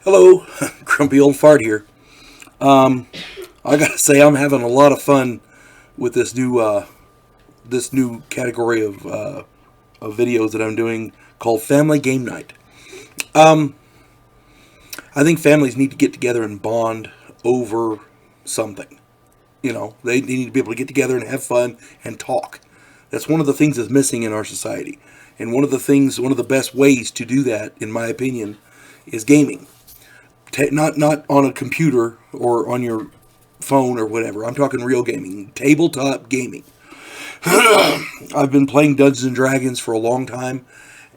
Hello, grumpy old fart here. I gotta say, I'm having a lot of fun with this new category of videos that I'm doing called Family Game Night. Um, I think families need to get together and bond over something. They need to be able to get together and have fun and talk. That's one of the things that's missing in our society, and one of the best ways to do that, in my opinion, is gaming. Not on a computer or on your phone or whatever. I'm talking real gaming, tabletop gaming. I've been playing Dungeons and Dragons for a long time,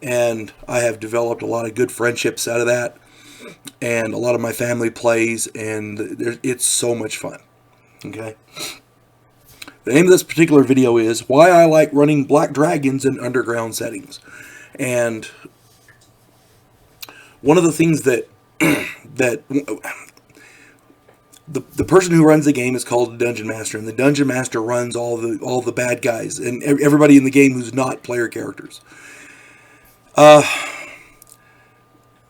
and I have developed a lot of good friendships out of that. And a lot of my family plays, and it's so much fun. Okay. The name of this particular video is Why I Like Running Black Dragons in Underground Settings. And one of the things that that the person who runs the game is called the Dungeon Master, and the Dungeon Master runs all the bad guys and everybody in the game who's not player characters,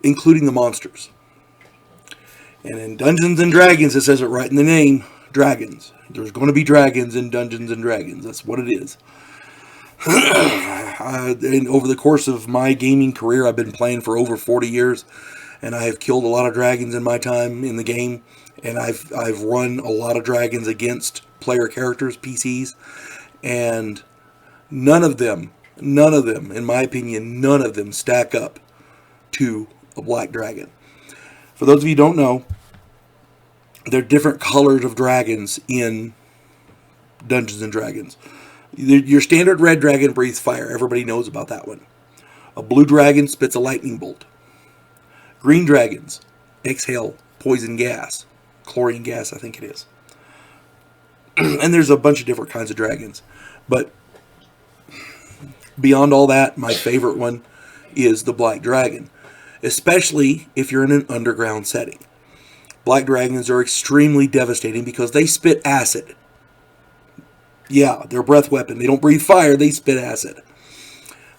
including the monsters. And in Dungeons and Dragons, it says it right in the name, dragons. There's going to be dragons in Dungeons and Dragons. That's what it is. And over the course of my gaming career, I've been playing for over 40 years, and I have killed a lot of dragons in my time in the game, and I've run a lot of dragons against player characters, PCs, and none of them, in my opinion, none of them stack up to a black dragon. For those of you who don't know, there are different colors of dragons in Dungeons and Dragons. Your standard red dragon breathes fire. Everybody knows about that one. A blue dragon spits a lightning bolt. Green dragons exhale poison gas. Chlorine gas, I think it is. And there's a bunch of different kinds of dragons. But beyond all that, my favorite one is the black dragon. Especially if you're in an underground setting. Black dragons are extremely devastating because they spit acid. Yeah, they're a breath weapon. They don't breathe fire, they spit acid.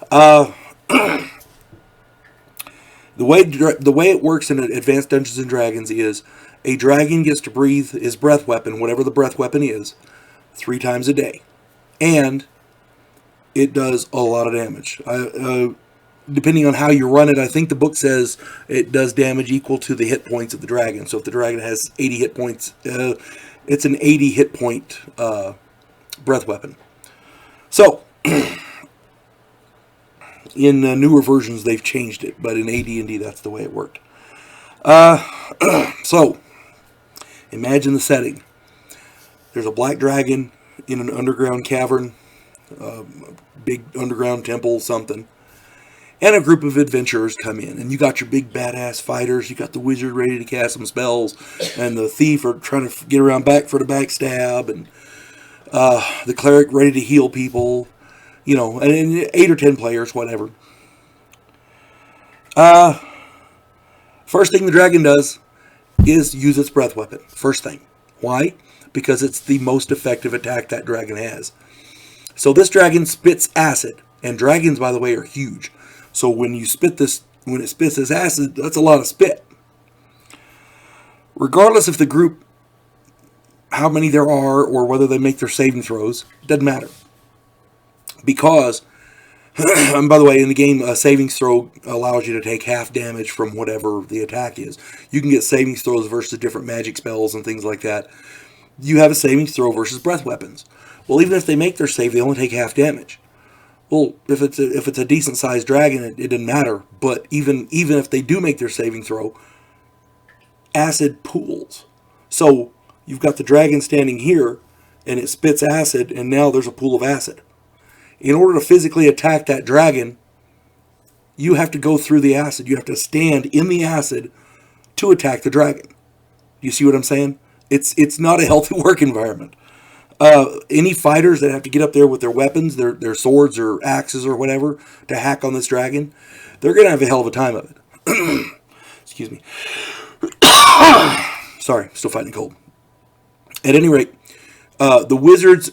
The way it works in Advanced Dungeons and Dragons is a dragon gets to breathe his breath weapon, whatever the breath weapon is, 3 times a day. And it does a lot of damage. Depending on how you run it, I think the book says it does damage equal to the hit points of the dragon. So if the dragon has 80 hit points, it's an 80 hit point breath weapon. So, in newer versions, they've changed it, but in AD&D, that's the way it worked. So, imagine the setting. There's a black dragon in an underground cavern, big underground temple, something. And a group of adventurers come in, and you got your big badass fighters. You got the wizard ready to cast some spells, and the thief are trying to get around back for the backstab, and the cleric ready to heal people. And 8 or 10 players, whatever. First thing the dragon does is use its breath weapon. First thing. Why? Because it's the most effective attack that dragon has. So this dragon spits acid, and dragons, by the way, are huge. So when it spits this acid, that's a lot of spit. Regardless if the group, how many there are, or whether they make their saving throws, doesn't matter. Because, and by the way, in the game, a savings throw allows you to take half damage from whatever the attack is. You can get savings throws versus different magic spells and things like that. You have a savings throw versus breath weapons. Well, even if they make their save, they only take half damage. Well, if it's a decent sized dragon, it doesn't matter. But even if they do make their saving throw, acid pools. So you've got the dragon standing here, and it spits acid, and now there's a pool of acid. In order to physically attack that dragon, you have to go through the acid. You have to stand in the acid to attack the dragon. You see what I'm saying? It's not a healthy work environment. Any fighters that have to get up there with their weapons, their swords or axes or whatever, to hack on this dragon, they're going to have a hell of a time of it. Excuse me. Sorry, still fighting a cold. At any rate, the wizards,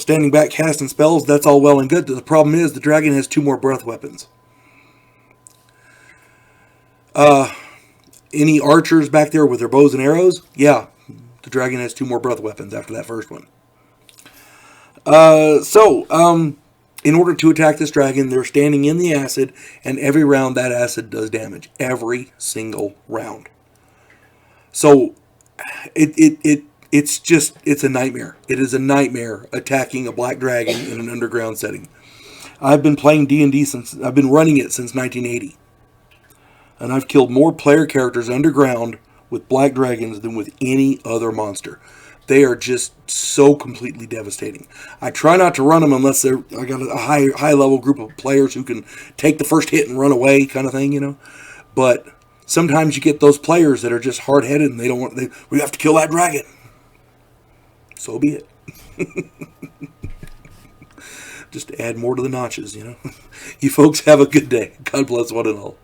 standing back casting spells, that's all well and good. The problem is the dragon has 2 more breath weapons. Any archers back there with their bows and arrows? Yeah, the dragon has 2 more breath weapons after that first one. In order to attack this dragon, they're standing in the acid, and every round that acid does damage. Every single round. So, it's a nightmare. It is a nightmare attacking a black dragon in an underground setting. I've been playing D&D I've been running it since 1980. And I've killed more player characters underground with black dragons than with any other monster. They are just so completely devastating. I try not to run them unless I got a high level group of players who can take the first hit and run away, kind of thing, you know. But sometimes you get those players that are just hard headed and we have to kill that dragon. So be it. Just to add more to the notches, you know. You folks have a good day. God bless one and all.